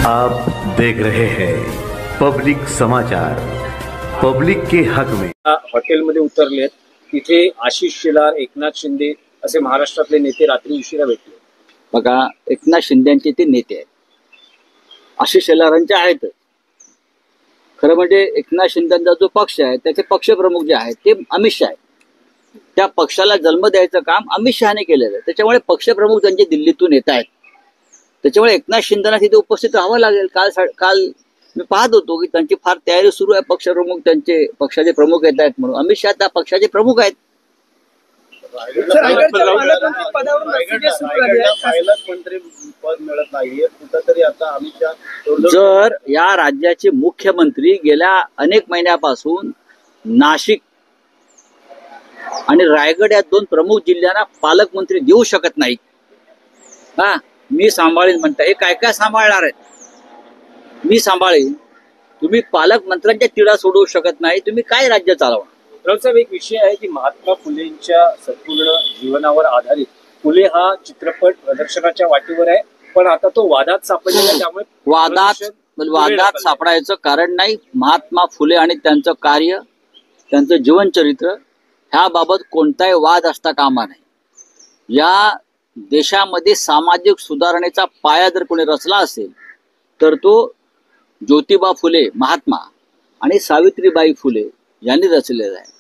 आप देख रहे हैं पब्लिक समाचार, पब्लिक के हक में। हॉटेलमध्ये उतरलेत, तिथे आशिष शेलार, एकनाथ शिंदे असे महाराष्ट्रातले नेते रात्री उशिरा भेटले। बघा, एकनाथ शिंदेचे ते नेते आहेत, आशिष शेलारांचे आहेत। खरं म्हणजे एकनाथ शिंदेचा जो पक्ष आहे त्याचे पक्षप्रमुख जे आहेत ते अमित शहा आहेत। त्या पक्षाला जन्म द्यायचं काम अमित शहाने केलेलं आहे। त्याच्यामुळे पक्षप्रमुख त्यांचे दिल्लीतून येत आहेत। त्याच्यामुळे एकनाथ शिंदेना तिथे उपस्थित राहावं लागेल। काल मी पाहत होतो की त्यांची फार तयारी सुरू आहे। पक्षप्रमुख त्यांचे पक्षाचे प्रमुख येत आहेत म्हणून। अमित शहा त्या पक्षाचे प्रमुख आहेत। जर या राज्याचे मुख्यमंत्री गेल्या अनेक महिन्यापासून नाशिक आणि रायगड या दोन प्रमुख जिल्ह्यांना पालकमंत्री देऊ शकत नाहीत, मी सांभाळेन म्हणता, हे काय काय सांभाळणार आहेत? मी सांभाळेन, तुम्ही पालकमंत्र्यांच्या तिढा सोडवू शकत नाही, तुम्ही काय राज्य चालवणार? रावसाहेब, एक विषय आहे की महात्मा फुलेंच्या संपूर्ण जीवनावर आधारित फुले हा चित्रपट प्रदर्शनाच्या वाटेवर आहे, पण आता तो वादात सापडलेला, त्यामुळे वादात सापडायचं कारण नाही। महात्मा फुले आणि त्यांचं कार्य, त्यांचं जीवनचरित्र ह्याबाबत कोणताही वाद असता कामा नये। या देशामध्ये सामाजिक सुधारणेचा पाया जर कोणी रचला असेल तर तो ज्योतिबा फुले महात्मा आणि सावित्रीबाई फुले यांनी रचलेला आहे।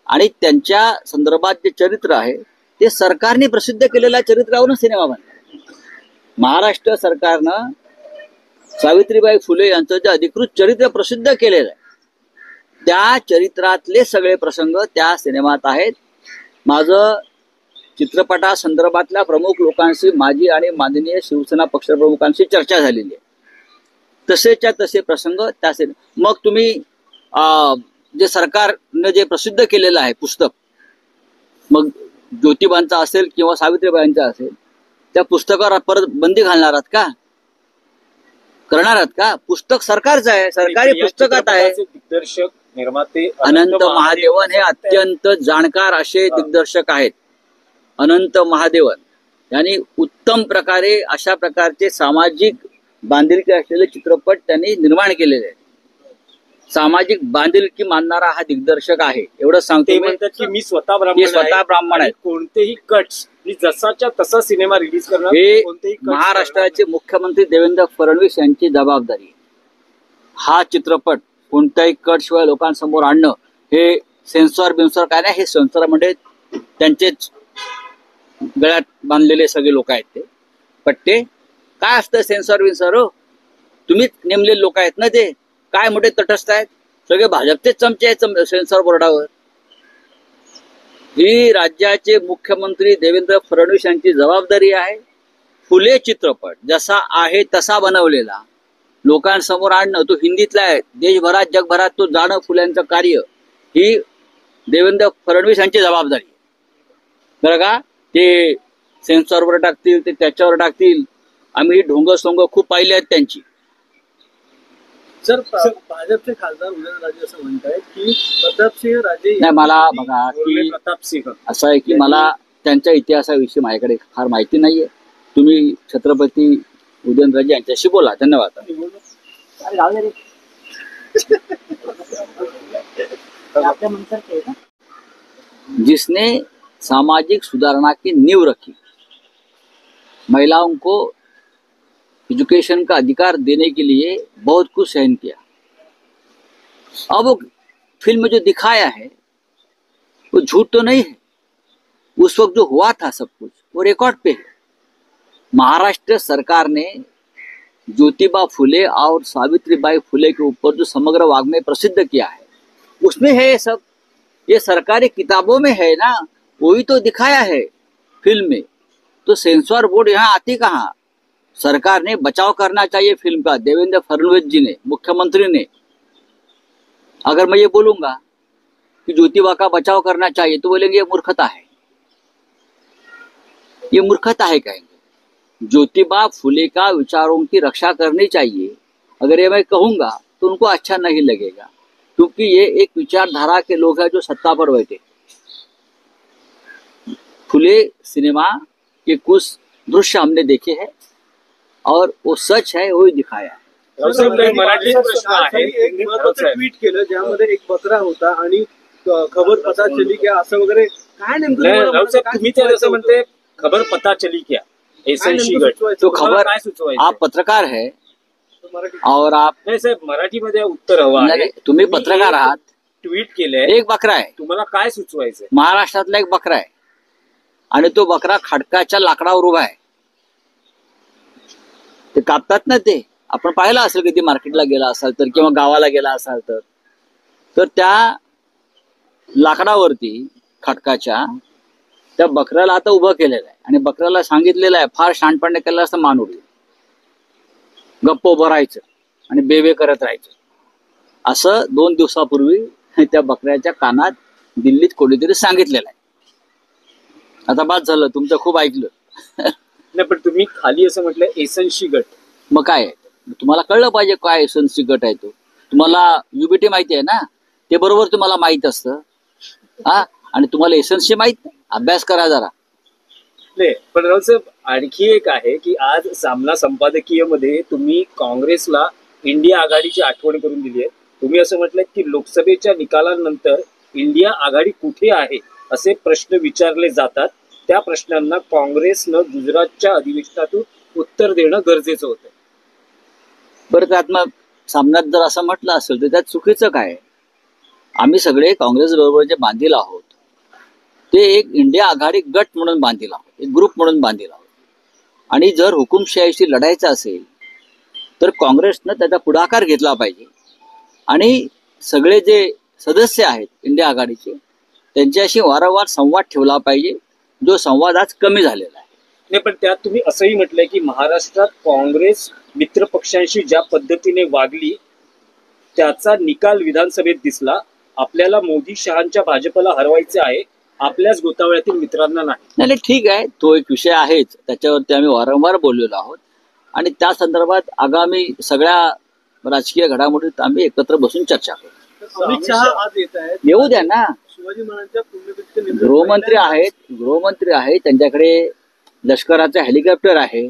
आणि त्यांच्या संदर्भात जे चरित्र आहे ते सरकारने प्रसिद्ध केलेल्या चरित्रावरून सिनेमा बनला। महाराष्ट्र सरकारनं सावित्रीबाई फुले यांचं जे अधिकृत चरित्र प्रसिद्ध केलेलं आहे त्या चरित्रातले सगळे प्रसंग त्या सिनेमात आहेत। माझं चित्रपटासंदर्भातल्या प्रमुख लोकांशी, माजी आणि माननीय शिवसेना पक्षप्रमुखांशी चर्चा झालेली आहे। तसेच्या तसे प्रसंग त्या मग तुम्ही जे सरकारने जे प्रसिद्ध केलेलं आहे पुस्तक, मग ज्योतिबांचा असेल किंवा सावित्रीबाईंचा असेल, त्या पुस्तकावर परत बंदी घालणार आहात का? करणार आहात का? पुस्तक सरकारचं आहे, सरकारी पुस्तकात आहे। दिग्दर्शक निर्माते अनंत महादेवन हे अत्यंत जाणकार असे दिग्दर्शक आहेत। अनंत महादेवन यांनी उत्तम प्रकारे अशा प्रकारचे सामाजिक बांधिलकी असलेले चित्रपट त्यांनी निर्माण केलेले आहेत। सामाजिक बांधिलकी मानणारा हा दिग्दर्शक आहे, एवढं सांगतो। म्हणतात की मी स्वतः ब्राह्मण आहे, कोणतेही कट्स जसाच्या तसा सिनेमा रिलीज करणार, हे महाराष्ट्राचे मुख्यमंत्री देवेंद्र फडणवीस यांची जबाबदारी आहे। हा चित्रपट कोणत्याही कट शिवाय लोकांसमोर आणणं हे सेन्सॉर बिन्सॉर काय नाही, हे सेन्सॉर म्हणजे त्यांचेच गळ्यात बांधलेले सगळे लोक आहेत। ते पट्टे काय असतं सेन्सॉर बिन्सॉर? हो, तुम्हीच नेमलेले लोक आहेत ना, ते काय मोठे तटस्थ आहेत, सगळे भाजपचेच चमचे आहेत सेन्सॉर बोर्डावर। ही राज्याचे मुख्यमंत्री देवेंद्र फडणवीस यांची जबाबदारी आहे। फुले चित्रपट जसा आहे तसा बनवलेला लोकांसमोर आणणं, तो हिंदीतला आहे, देशभरात जगभरात तो जाणं फुल्यांचं कार्य, ही देवेंद्र फडणवीस यांची जबाबदारी आहे। बरं का? ते सेन्सॉरवर टाकतील, ते त्याच्यावर टाकतील, आम्ही ही ढोंग सोंग खूप पाहिली आहेत त्यांची। सर, भाजपचे खासदार उदयनराजे असं म्हणतायत की प्रतापसिंह राजे नाही, मला बघा की असं आहे की मला त्यांच्या इतिहासाविषयी माझ्याकडे फार माहिती नाहीये। तुम्ही छत्रपती उदयनराजे यांच्याशी बोला। धन्यवाद। जिसने सामाजिक सुधारणा की नींव रखी, महिलाओं को एजुकेशन का अधिकार देने के लिए बहुत कुछ सहन किया। अब वो फिल्म में जो दिखाया है वो झूठ तो नहीं है, उस वक्त जो हुआ था सब कुछ वो रिकॉर्ड पे है। महाराष्ट्र सरकार ने ज्योतिबा फुले और सावित्रीबाई फुले के ऊपर जो समग्र वाङ्मय प्रसिद्ध किया है उसमें है ये सब। ये सरकारी किताबों में है ना, वही तो दिखाया है फिल्म में। तो सेंसर बोर्ड यहाँ आती कहाँ? सरकार ने बचाव करना चाहिए फिल्म का। देवेंद्र फडणवीस जी ने, मुख्यमंत्री ने, अगर मैं ये बोलूंगा कि ज्योतिबा का बचाव करना चाहिए तो बोलेंगे ये मूर्खता है, ये मूर्खता है कहेंगे। ज्योतिबा फुले का विचारों की रक्षा करनी चाहिए, अगर ये मैं कहूंगा तो उनको अच्छा नहीं लगेगा, क्योंकि ये एक विचारधारा के लोग हैं जो सत्ता पर बैठे। फुले सिनेमा के कुछ दृश्य हमने देखे हैं और वो सच है, वही दिखाया है। रावसाहेब, काही मराठी प्रश्न आहे. एक महत्वाचं ट्विट केलं ज्यामध्ये एक बकरा होता आणि खबर पता चली क्या असं वगैरे काय नेमकं नाही, तुम्हाला रावसाहेब, काय तुम्ही ते सुचवायचं जसं होतं? म्हणते खबर पता चली क्या एसएनसी नेमकं गट सुचवायचं तो होतं? खबर काय सुचवायचं? आप पत्रकार है मराठी और आप नाही साहेब, मराठीमध्ये उत्तर हवं आहे. नाही, तुम्ही पत्रकार आहात. ट्विट केलंय, एक बकरा आहे, तुम्हाला काय सुचवायचंय? महाराष्ट्रातला एक बकरा आहे आणि तो बकरा खडकाच्या लाकडावर उभा आहे. ते कापतात ना, ते आपण पाहिलं असेल कधी मार्केटला गेला असाल तर किंवा गावाला गेला असाल तर त्या लाकडावरती खडकाच्या त्या बकऱ्याला आता उभं केलेलं आहे आणि बकऱ्याला सांगितलेलं आहे, फार शहाणपणे केलं असतं मान उडली, गप्प उभं राहायचं आणि बेबे करत राहायचं. असं 2 दिवसापूर्वी त्या बकऱ्याच्या कानात दिल्लीत कोणीतरी सांगितलेलं आहे. आता बाद झालं, तुमचं खूप ऐकलं. नाही, पण तुम्ही खाली असं म्हटलं एसएनसी गट. मग काय आहे? तुम्हाला कळलं पाहिजे काय एसएनसी गट आहे तो. तुम्हाला युबीटी माहिती आहे ना, ते बरोबर तुम्हाला माहित असतं. हा, आणि तुम्हाला एसएनसी माहित नाही, अभ्यास करा जरा. नाही, पण रावसाहेब, आणखी एक आहे की आज सामना संपादकीय मध्ये तुम्ही काँग्रेसला इंडिया आघाडीची आठवण करून दिली आहे. तुम्ही असं म्हटलं की लोकसभेच्या निकालानंतर इंडिया आघाडी कुठे आहे असे प्रश्न विचारले जातात. त्या प्रश्नांना काँग्रेसनं गुजरातच्या अधिवेशनातून उत्तर देणं गरजेचं होतं. बरं, त्यात मग सामन्यात जर असं म्हटलं असेल तर त्यात चुकीचं काय आहे? आम्ही सगळे काँग्रेस बरोबर जे बांधील आहोत ते एक इंडिया आघाडी गट म्हणून बांधील आहोत, एक ग्रुप म्हणून बांधील आहोत. आणि जर हुकुमशाहीशी लढायचं असेल तर काँग्रेसनं त्याचा पुढाकार घेतला पाहिजे आणि सगळे जे सदस्य आहेत इंडिया आघाडीचे त्यांच्याशी वारंवार संवाद ठेवला पाहिजे, जो संवाद आज कमी झालेला आहे. नाही, पण त्यात तुम्ही असंही म्हटलंय की महाराष्ट्रात काँग्रेस मित्र पक्षांशी ज्या पद्धतीने वागली त्याचा निकाल विधानसभेत दिसला. आपल्याला मोदी शहांच्या भाजपला हरवायचे आहे, आपल्याच गोतावळ्यातील मित्रांना नाही. नाही, ठीक आहे, तो एक विषय आहेच, त्याच्यावरती आम्ही वारंवार बोललेलो आहोत आणि त्या संदर्भात आगामी सगळ्या राजकीय घडामोडीत आम्ही एकत्र बसून चर्चा करू. अमित शहा आज येत आहेत, येऊ द्या ना. शिवाजी महाराजांच्या पुण्यतिथी गृहमंत्री आहेत, त्यांच्याकडे लष्कराचं हेलिकॉप्टर आहे,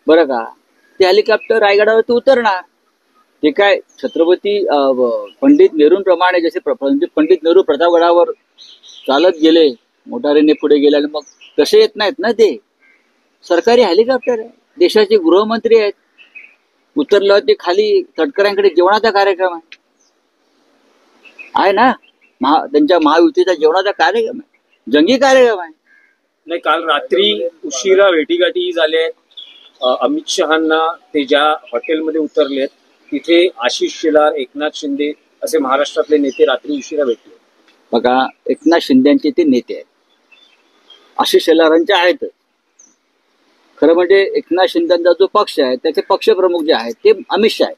बरं का. ते हेलिकॉप्टर रायगडावरती उतरणार. ते काय छत्रपती पंडित नेहरूंप्रमाणे जसे पंडित नेहरू प्रतापगडावर चालत गेले, मोटारीने पुढे गेले आणि मग कसे येत नाहीत ना. ते सरकारी हेलिकॉप्टर आहे, देशाचे गृहमंत्री आहेत. उतरल्यावरती खाली तटकऱ्यांकडे जेवणाचा कार्यक्रम आहे ना, त्यांच्या महायुतीचा जेवणाचा कार्यक्रम आहे, जंगी कार्यक्रम आहे. नाही, काल रात्री उशिरा भेटीगाठी झाल्या. अमित शहांना ते ज्या हॉटेलमध्ये उतरलेत तिथे आशिष शेलार, एकनाथ शिंदे असे महाराष्ट्रातले नेते रात्री उशिरा भेटले. बघा, एकनाथ शिंदेचे ते नेते आहेत, आशिष शेलारांचे आहेत. खरं म्हणजे एकनाथ शिंदेचा जो पक्ष आहे त्याचे पक्षप्रमुख जे आहेत ते अमित शहा आहेत.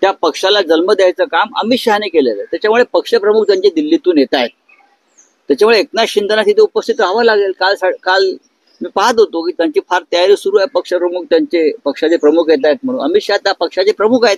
त्या पक्षाला जन्म द्यायचं काम अमित शहाने केलेलं आहे. त्याच्यामुळे पक्षप्रमुख त्यांचे दिल्लीतून येत आहेत. त्याच्यामुळे एकनाथ शिंदेना तिथे उपस्थित राहावं लागेल. काल मी पाहत होतो की त्यांची फार तयारी सुरू आहे. पक्षप्रमुख, त्यांचे पक्षाचे प्रमुख येत आहेत म्हणून. अमित शहा त्या पक्षाचे प्रमुख आहेत.